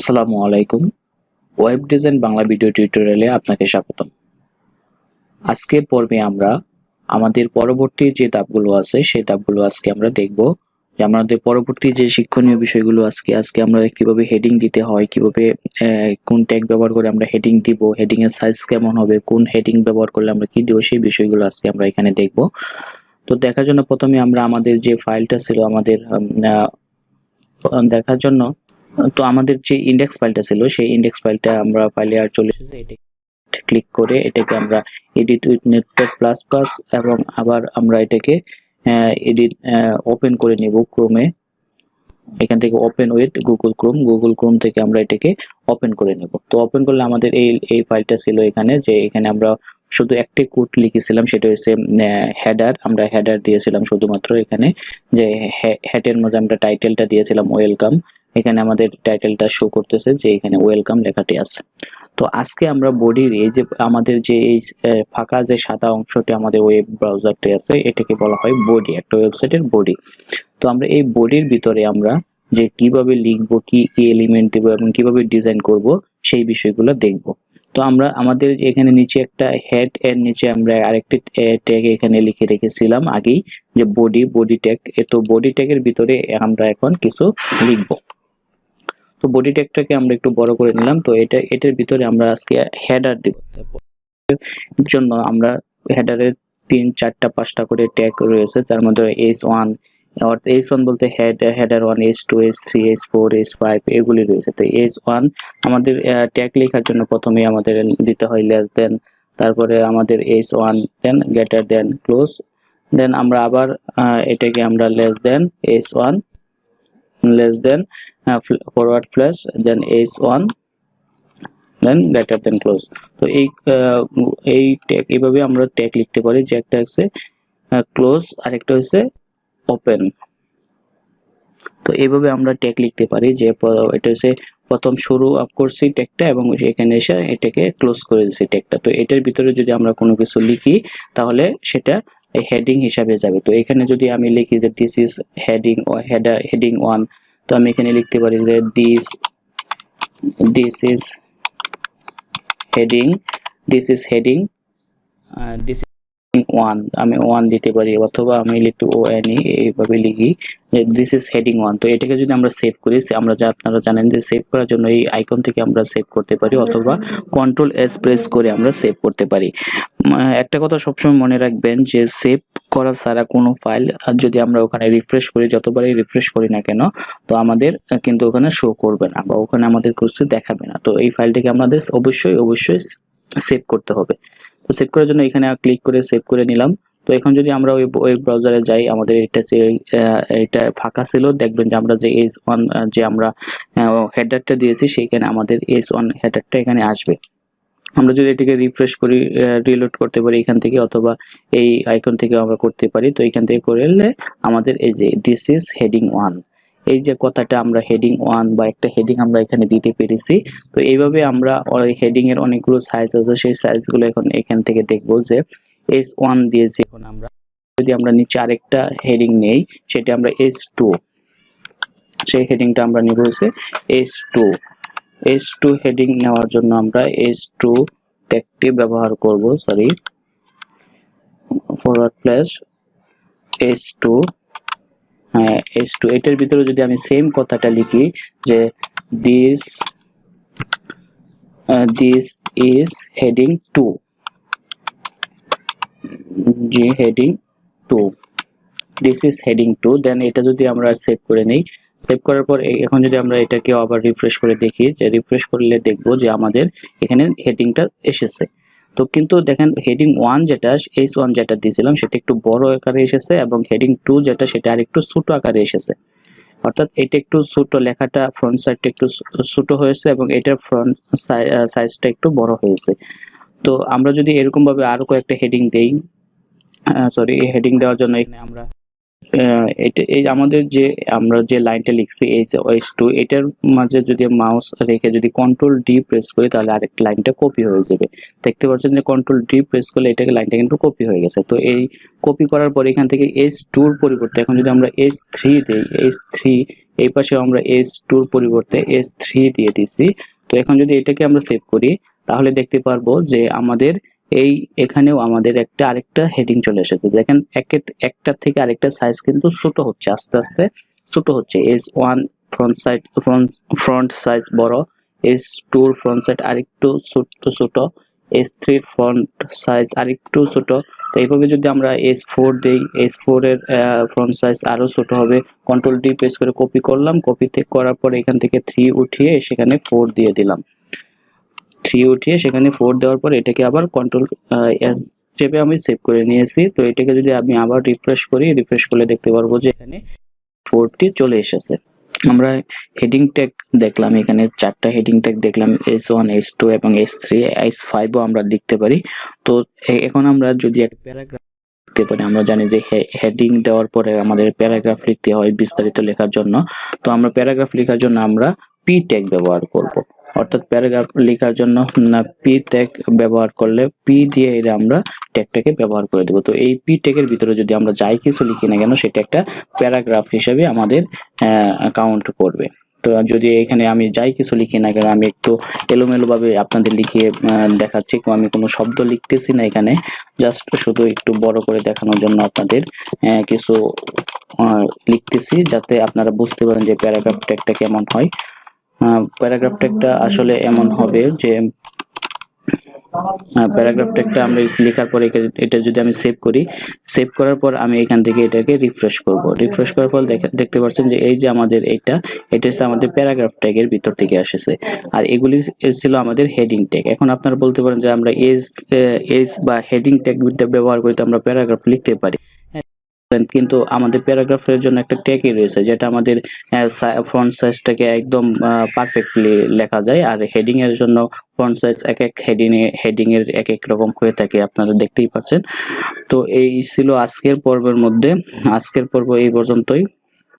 আসসালামু আলাইকুম। Web design Bangla video টিউটোরিয়ালে আপনাকে স্বাগতম। আজকের পর্বে আমরা আমাদের পরবর্তী যে ধাপগুলো আছে সেই ধাপগুলো আজকে আমরা দেখব। যে আমাদের পরবর্তী যে শিক্ষণীয় বিষয়গুলো আজকে আমরা কিভাবে হেডিং দিতে হয়, কিভাবে কোন ট্যাগ ব্যবহার করে আমরা হেডিং দিব, হেডিং এর সাইজ কেমন হবে, কোন হেডিং ব্যবহার করলে আমরা কি দেব, সেই বিষয়গুলো আজকে আমরা এখানে দেখব। তো দেখার জন্য প্রথমে আমরা আমাদের যে ফাইলটা ছিল আমাদের দেখার জন্য তো আমাদের যে ইন্ডেক্স ফাইলটা ছিল সেই ইন্ডেক্স ফাইলটা আমরা ফাইলে আর চলে এসেছে, এটা ক্লিক করে এটাকে আমরা edit with network plus plus এবং আবার আমরা এটাকে এডিট ওপেন করে নেব ক্রোমে। এখান থেকে ওপেন উইথ গুগল ক্রোম থেকে আমরা এটাকে ওপেন করে নেব। তো ওপেন করলে আমাদের এই ফাইলটা ছিল এখানে, যে এখানে আমরা শুধু একটি কোড লিখেছিলাম, সেটা হচ্ছে হেডার। আমরা হেডার দিয়েছিলাম শুধুমাত্র এখানে, যে হেডের মধ্যে আমরা টাইটেলটা দিয়েছিলাম ওয়েলকাম। এখানে আমাদের টাইটেলটা শো করতেছে যে এখানে ওয়েলকাম লেখাটি আছে। তো আজকে আমরা বডির এই যে আমাদের যে এই ফাঁকা যে সাদা অংশটি আমাদের ওয়েব ব্রাউজারটি আছে, এটাকে বলা হয় বডি, একটা ওয়েবসাইটের বডি। তো আমরা এই বডির ভিতরে আমরা যে কিভাবে লিখবো, কি কি এলিমেন্ট দেব এবং কিভাবে ডিজাইন করব সেই বিষয়গুলো দেখব। তো আমরা আমাদের এখানে নিচে একটা হেড এর নিচে আমরা আরেকটি ট্যাগ এখানে লিখে রেখেছিলাম আগেই, যে বডি ট্যাগ। তো বডি ট্যাগের ভিতরে আমরা এখন কিছু লিখব। তো বডি ট্যাগটাকে আমরা একটু বড় করে নিলাম। তো এটার ভিতরে আমরা আজকে হেডার দেব। জন্য আমরা হেডারের 3, 4, 5টা করে ট্যাগ রয়েছে, তার মধ্যে H1 H1 বলতে header 1, H2, H3, H4, H5 এগুলি রয়েছে। তো H1 আমাদের ট্যাগ লেখার জন্য প্রথমে আমাদের দিতে হয় লেস দেন, তারপরে আমাদের H1 than greater than close, দেন আমরা আবার এটাকে আমরা less than H1 less than forward slash than H1 than greater than close. তো এই ট্যাগ এইভাবে আমরা ট্যাগ লিখতে পারি, যে একটা হচ্ছে ক্লোজ আর একটা হচ্ছে ওপেন। তো এইভাবে আমরা ট্যাগ লিখতে পারি, যে এটা হচ্ছে প্রথম শুরু আপ করছি ট্যাগটা এবং এখানে এসে এটাকে ক্লোজ করে দিচ্ছি ট্যাগটা। তো এটার ভিতরে যদি আমরা কোনো কিছু লিখি তাহলে সেটা হেডিং হিসাবে যাবে। তো এখানে যদি আমি লিখি যে দিস ইজ হেডিং ও হেডিং 1, তো আমি এখানে লিখতে পারি যে this is heading, this is heading 1, আমি 1 দিতে পারি, অথবা আমি লিখতে ONE এইভাবে লিখি যে দিস ইজ হেডিং 1। তো এটাকে যদি আমরা সেভ করি, আপনারা জানেন যে সেভ করার জন্য এই আইকন থেকে আমরা সেভ করতে পারি, অথবা Ctrl+S প্রেস করে আমরা সেভ করতে পারি। একটা কথা সবসময় মনে রাখবেন, যে সেভ করা ছাড়া কোনো ফাইল যদি আমরা ওখানে রিফ্রেশ করি, যতবারই রিফ্রেশ করি না কেন, তো আমাদের কিন্তু ওখানে শো করবে না বা ওখানে আমাদের কিছু দেখাবে না। তো এই ফাইলটিকে আমাদের অবশ্যই সেভ করতে হবে। তো সেভ করার জন্য এখানে ক্লিক করে সেভ করে নিলাম। তো এখন যদি আমরা ওই ওয়েব ব্রাউজারে যাই, আমাদের এটা ফাঁকা ছিল, দেখবেন যে আমরা যে H1 যে আমরা হেডারটা দিয়েছি সেইখানে আমাদের H1 হেডারটা এখানে আসবে। আমরা যদি এটাকে রিফ্রেশ করি, রিলোড করতে পারি এখান থেকে, অথবা এই আইকন থেকে আমরা করতে পারি। তো এখান থেকে করলে আমাদের এই যে দিস ইজ হেডিং 1, এই যে কথাটা আমরা হেডিং 1 বা একটা হেডিং আমরা এখানে দিতে পেরেছি। তো এইভাবে আমরা হেডিং এর অনেকগুলো সাইজ আছে, সেই সাইজগুলো এখন এখান থেকে দেখব। যে H1 দিয়েছি, এখন আমরা যদি আমরা নিচে আরেকটা হেডিং নেই, সেটা আমরা H2, সেই হেডিংটা আমরা নিব হচ্ছে H2 হেডিং নেওয়ার জন্য আমরা H2 ট্যাগটি ব্যবহার করব, ফরওয়ার্ড স্ল্যাশ H2। হ্যাঁ, H2 এটার ভিতরে যদি আমি সেম কথাটা লিখি, যে this is heading 2, G heading 2, this is heading 2, দেন এটা যদি আমরা সেভ করে নেই। সেভ করার পর এখন যদি আমরা এটাকে আবার রিফ্রেশ করে দেখি, যে রিফ্রেশ করলে দেখবো যে আমাদের এখানে হেডিংটা এসেছে। তো কিন্তু দেখেন হেডিং 1 যেটা H1 যেটা দিয়েছিলাম সেটা একটু বড় আকারে এসেছে, এবং হেডিং 2 যেটা সেটা আরেকটু ছোট আকারে এসেছে। অর্থাৎ এটা একটু ছোট, লেখাটা ফ্রন্ট সাইডটা একটু ছোট হয়েছে এবং এটার ফ্রন্ট সাইজটা একটু বড় হয়েছে। তো আমরা যদি এরকম ভাবে আরো কয়েকটা হেডিং দেই, এই হেডিং দেওয়ার জন্য এখানে আমরা এই আমাদের যে আমরা যে লাইনটা লিখছি H2, এটার মাঝে যদি মাউস রেখে যদি Ctrl+D প্রেস করি, তাহলে আরেকটা লাইনটা কপি হয়ে যাবে। দেখতে পাচ্ছেন যে Ctrl+D প্রেস করলে এটাকে লাইনটা কিন্তু কপি হয়ে গেছে। তো এই কপি করার পর এখান থেকে H2 এর পরিবর্তে এখন যদি আমরা H3 দেই, H3 এই পাশে আমরা S2 এর পরিবর্তে S3 দিয়ে দিছি। তো এখন যদি এটাকে আমরা সেভ করি তাহলে দেখতে পারবো যে আমাদের এখানেও আমাদের আরেকটা হেডিং চলে এসেছে। দেখেন একটা থেকে আরেকটা সাইজ কিন্তু ছোট হচ্ছে, আস্তে আস্তে ছোট হচ্ছে। S1 ফ্রন্ট সাইজ বড়, S2 এর ফ্রন্ট সাইজ আরেকটু ছোট, S3 এর ফ্রন্ট সাইজ আরেকটু ছোট। তো এইভাবে যদি আমরা S4 দেই, S4 এর ফ্রন্ট সাইজ আরো ছোট হবে। কন্ট্রোল ডি প্রেস করে কপি করলাম, কপি করার পর এখান থেকে 3 উঠিয়ে সেখানে 4 দিয়ে দিলাম। 3 উঠিয়ে সেখানে 4 দেওয়ার পর এটাকে আবার কন্ট্রোল এস চেপে আমি সেভ করে নিয়েছি। তো এটাকে যদি আমি আবার রিফ্রেশ করি, রিফ্রেশ করলে দেখতে পারবো যে এখানে 4টি চলে এসেছে। আমরা হেডিং ট্যাগ দেখলাম, এখানে 4টা হেডিং ট্যাগ দেখলাম, S1 S2 এবং S3 S5 ও আমরা লিখতে পারি। তো এখন আমরা যদি একটা প্যারাগ্রাফ লিখতে পারি, আমরা জানি যে হেডিং দেওয়ার পরে আমাদের প্যারাগ্রাফ লিখতে হয় বিস্তারিত লেখার জন্য। তো আমরা প্যারাগ্রাফ লেখার জন্য আমরা পি ট্যাগ ব্যবহার করব, অর্থাৎ প্যারাগ্রাফ লেখার জন্য না পি ট্যাগ ব্যবহার করলে পি দিয়ে এর আমরা ট্যাগটাকে ব্যবহার করে দেব। তো এই পি ট্যাগের ভিতরে যদি আমরা যাই কিছু লিখি না কেন সেটা একটা প্যারাগ্রাফ হিসেবে আমাদের কাউন্ট করবে। তো যদি এখানে আমি যাই কিছু লিখি না কেন, আমি একটু এলোমেলো ভাবে আপনাদের লিখিয়ে দেখাচ্ছি, আমি কোনো শব্দ লিখতেছি না এখানে, জাস্ট শুধু একটু বড় করে দেখানোর জন্য আপনাদের কিছু লিখতেছি যাতে আপনারা বুঝতে পারেন যে প্যারাগ্রাফ ট্যাগটা কেমন হয়। প্যারাগ্রাফ ট্যাগটা আসলে এমন হবে যে প্যারাগ্রাফ ট্যাগটা আমরা লেখার পরে এটা যদি আমি সেভ করি, সেভ করার পর আমি এখান থেকে এটাকে রিফ্রেশ করব। রিফ্রেশ করার পর দেখতে পাচ্ছেন যে এই যে আমাদের এটা হচ্ছে আমাদের প্যারাগ্রাফ ট্যাগের ভিতর থেকে এসেছে, আর এগুলি ছিল আমাদের হেডিং ট্যাগ। এখন আপনারা বলতে পারেন যে আমরা এজ বা হেডিং ট্যাগ ব্যবহার করে তো আমরা প্যারাগ্রাফ লিখতে পারি, কিন্তু আমাদের প্যারাগ্রাফের জন্য একটা ট্যাগই রয়েছে যেটা আমাদের ফন্ট সাইজটাকে একদম পারফেক্টলি লেখা যায়। আর হেডিং এর জন্য ফন্ট সাইজ এক হেডিং এর এক এক রকম হয়ে থাকে, আপনারা দেখতেই পাচ্ছেন। তো এই ছিল আজকের পর্বের মধ্যে, আজকের পর্ব এই পর্যন্তই।